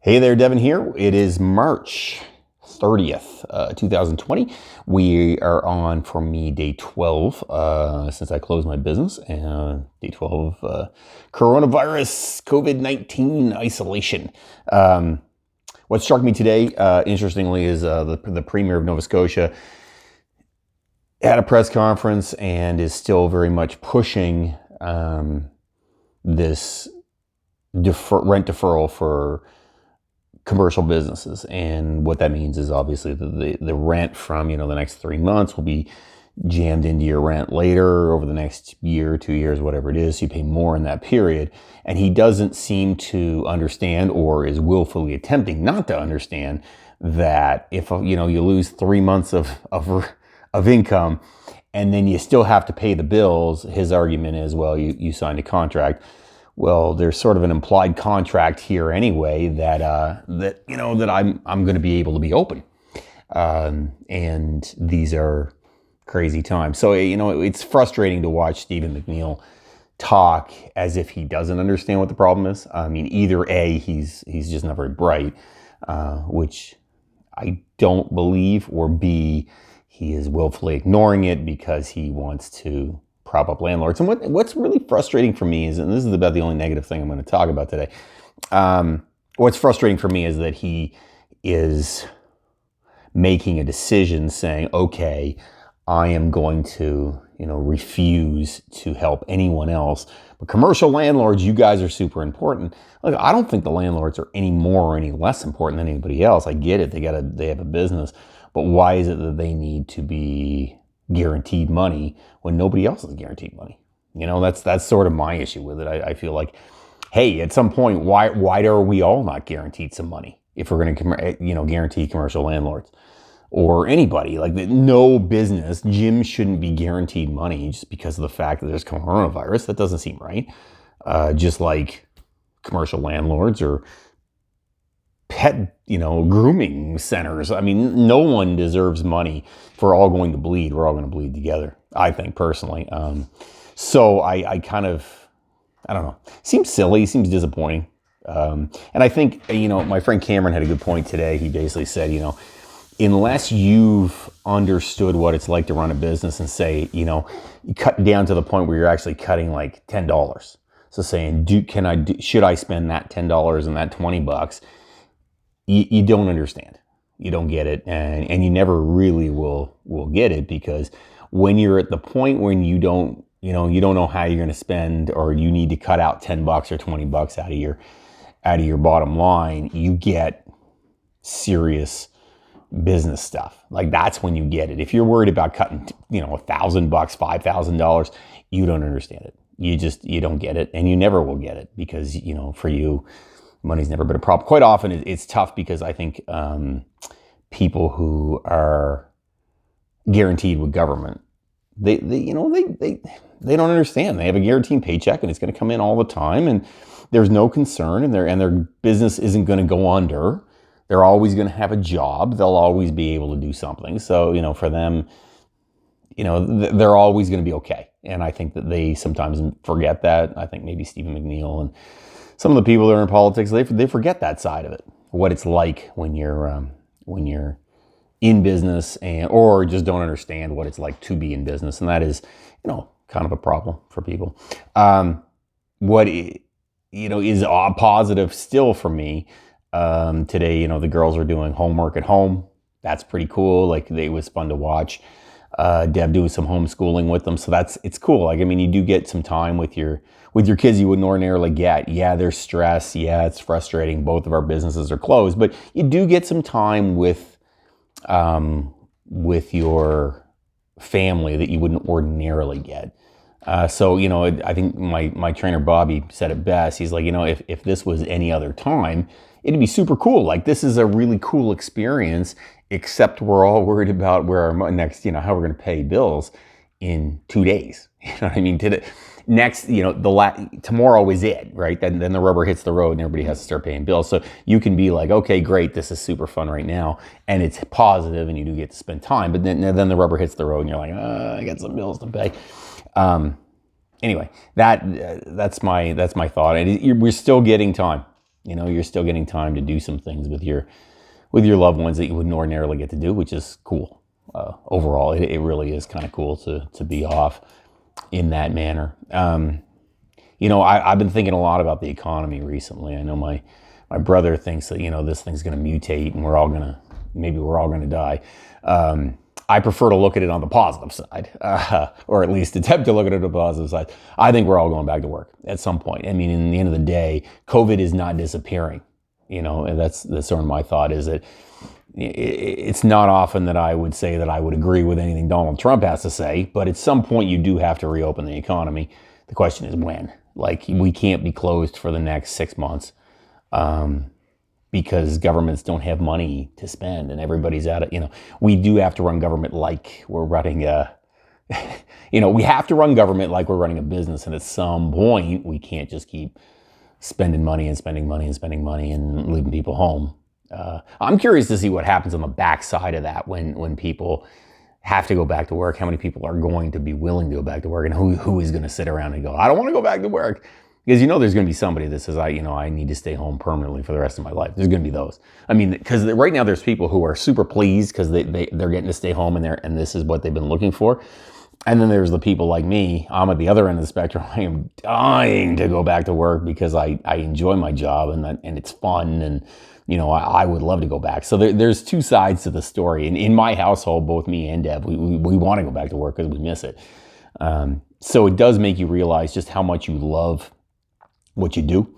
Hey there, Devin here. It is March 30th, 2020. We are on, for me, day 12 since I closed my business. And day 12, coronavirus, COVID-19 isolation. What struck me today, interestingly, is the Premier of Nova Scotia had a press conference and is still very much pushing this rent deferral for commercial businesses. And what that means is obviously the rent from, the next 3 months will be jammed into your rent later over the next year, 2 years, whatever it is. You pay more in that period. And he doesn't seem to understand, or is willfully attempting not to understand, that if, you lose 3 months of income and then you still have to pay the bills, his argument is, well, you signed a contract. Well, there's sort of an implied contract here anyway that I'm going to be able to be open, and these are crazy times. So it's frustrating to watch Stephen McNeil talk as if he doesn't understand what the problem is. I mean, either A, he's just not very bright, which I don't believe, or B, he is willfully ignoring it because he wants to prop up landlords. And what's really frustrating for me is, and this is about the only negative thing I'm going to talk about today, what's frustrating for me is that he is making a decision saying, okay, I am going to, refuse to help anyone else. But commercial landlords, you guys are super important. Look, I don't think the landlords are any more or any less important than anybody else. I get it. They have a business. But why is it that they need to be guaranteed money when nobody else is guaranteed money? That's sort of my issue with it. I feel like, hey, at some point, why are we all not guaranteed some money if we're going to guarantee commercial landlords or anybody? Like, no business, gyms shouldn't be guaranteed money just because of the fact that there's coronavirus. That doesn't seem right. Just like commercial landlords or pet, grooming centers. I mean, no one deserves money if we're all going to bleed. We're all going to bleed together, I think, personally. So I kind of, I don't know, seems silly, seems disappointing. And I think, my friend Cameron had a good point today. He basically said, unless you've understood what it's like to run a business and say, you cut down to the point where you're actually cutting like $10. So saying, should I spend that $10 and that $20? You don't understand. You don't get it, and you never really will get it, because when you're at the point when you don't know how you're going to spend, or you need to cut out $10 or $20 out of your bottom line, you get serious business stuff. Like, that's when you get it. If you're worried about cutting, $1,000, $5,000, you don't understand it. You don't get it, and you never will get it, because for you, money's never been a problem. Quite often it's tough because I think people who are guaranteed with government, they don't understand. They have a guaranteed paycheck and it's going to come in all the time, and there's no concern, and their business isn't going to go under. They're always going to have a job. They'll always be able to do something. So, for them, they're always going to be okay. And I think that they sometimes forget that. I think maybe Stephen McNeil and some of the people that are in politics, they forget that side of it, what it's like when you're in business, or just don't understand what it's like to be in business, and that is, kind of a problem for people. What is positive still for me today. The girls are doing homework at home. That's pretty cool. Like, it was fun to watch Deb doing some homeschooling with them. So it's cool. Like, I mean, you do get some time with your kids you wouldn't ordinarily get. Yeah, there's stress. Yeah, it's frustrating. Both of our businesses are closed, but you do get some time with your family that you wouldn't ordinarily get. So, I think my trainer, Bobby, said it best. He's like, if this was any other time, it'd be super cool. Like, this is a really cool experience, except we're all worried about where our next, how we're going to pay bills in 2 days. You know what I mean? Next, tomorrow is it, right? Then the rubber hits the road and everybody has to start paying bills. So you can be like, okay, great, this is super fun right now, and it's positive, and you do get to spend time. But then the rubber hits the road, and you're like, I got some bills to pay. Anyway, that's my thought. And we're still getting time. You're still getting time to do some things with your loved ones that you wouldn't ordinarily get to do, which is cool. Overall, it really is kind of cool to be off in that manner. I've been thinking a lot about the economy recently. I know my brother thinks that, this thing's going to mutate and we're all going to die. I prefer to look at it on the positive side, or at least attempt to look at it on the positive side. I think we're all going back to work at some point. I mean, in the end of the day, COVID is not disappearing. And that's sort of my thought, is that it's not often that I would say that I would agree with anything Donald Trump has to say, but at some point you do have to reopen the economy. The question is when. Like, we can't be closed for the next 6 months. Because governments don't have money to spend and everybody's out of, we do have to run government like we're running we have to run government like we're running a business. And at some point, we can't just keep spending money and leaving people home. I'm curious to see what happens on the backside of that when people have to go back to work. How many people are going to be willing to go back to work, and who is going to sit around and go, I don't want to go back to work? Because there's going to be somebody that says, I need to stay home permanently for the rest of my life. There's going to be those. I mean, because right now there's people who are super pleased because they're getting to stay home and this is what they've been looking for. And then there's the people like me. I'm at the other end of the spectrum. I am dying to go back to work because I enjoy my job and it's fun, and I would love to go back. So there's two sides to the story. And in my household, both me and Deb, we want to go back to work because we miss it. So it does make you realize just how much you love what you do,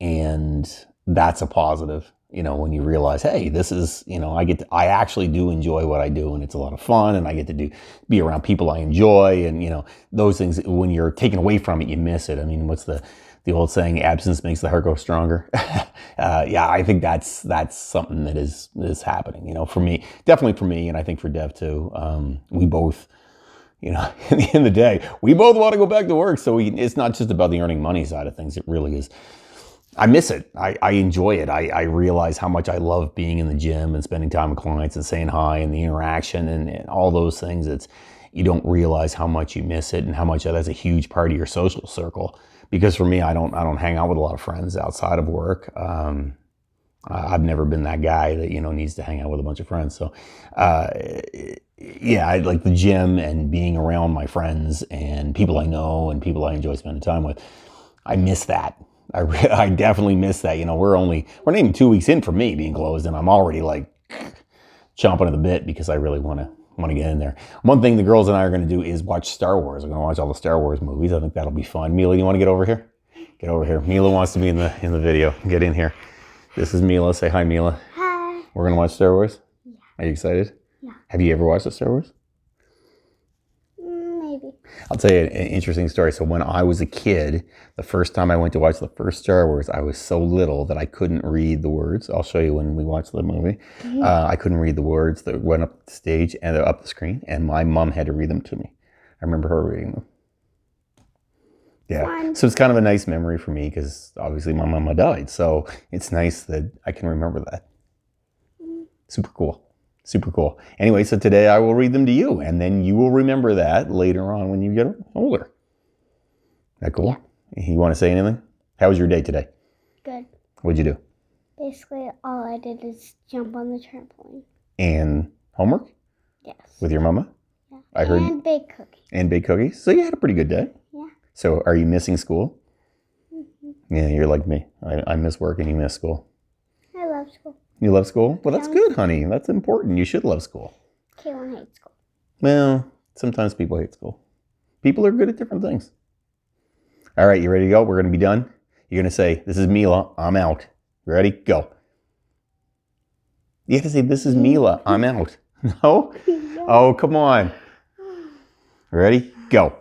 and that's a positive. When you realize, hey, this is, I actually do enjoy what I do, and it's a lot of fun, and I get to be around people I enjoy, and those things. When you're taken away from it, you miss it. I mean, what's the old saying? Absence makes the heart grow stronger. Yeah, I think that's something that is happening. For me, definitely for me, and I think for Dev too. We both. In the end of the day, we both want to go back to work. So it's not just about the earning money side of things. It really is. I miss it. I enjoy it. I realize how much I love being in the gym and spending time with clients and saying hi and the interaction and all those things. You don't realize how much you miss it and how much that's a huge part of your social circle. Because for me, I don't hang out with a lot of friends outside of work. I've never been that guy that, needs to hang out with a bunch of friends. So, I like the gym and being around my friends and people I know and people I enjoy spending time with. I miss that. I definitely miss that. We're not even 2 weeks in for me being closed, and I'm already like chomping at the bit because I really want to get in there. One thing the girls and I are going to do is watch Star Wars. We're going to watch all the Star Wars movies. I think that'll be fun. Mila, you want to get over here? Get over here. Mila wants to be in the video. Get in here. This is Mila. Say hi, Mila. Hi. We're going to watch Star Wars? Yeah. Are you excited? Yeah. Have you ever watched the Star Wars? Maybe. I'll tell you an interesting story. So when I was a kid, the first time I went to watch the first Star Wars, I was so little that I couldn't read the words. I'll show you when we watch the movie. Mm-hmm. I couldn't read the words that went up the stage and up the screen, and my mom had to read them to me. I remember her reading them. Yeah, fun. So it's kind of a nice memory for me because obviously my mama died. So it's nice that I can remember that. Super cool. Super cool. Anyway, so today I will read them to you, and then you will remember that later on when you get older. That cool? Yeah. You want to say anything? How was your day today? Good. What'd you do? Basically, all I did is jump on the trampoline. And homework? Yes. With your mama? Yeah. I heard. And bake cookies. And bake cookies? So you had a pretty good day. Yeah. So are you missing school? Mm-hmm. Yeah, you're like me. I miss work and you miss school. I love school. You love school? Well, that's good, honey. That's important. You should love school. Kaylin hates school. Well, sometimes people hate school. People are good at different things. All right, you ready to go? We're going to be done. You're going to say, this is Mila. I'm out. You ready? Go. You have to say, this is Mila. I'm out. No? Oh, come on. Ready? Go.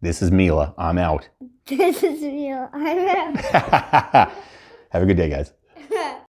This is Mila. I'm out. This is Mila. I'm out. Have a good day, guys.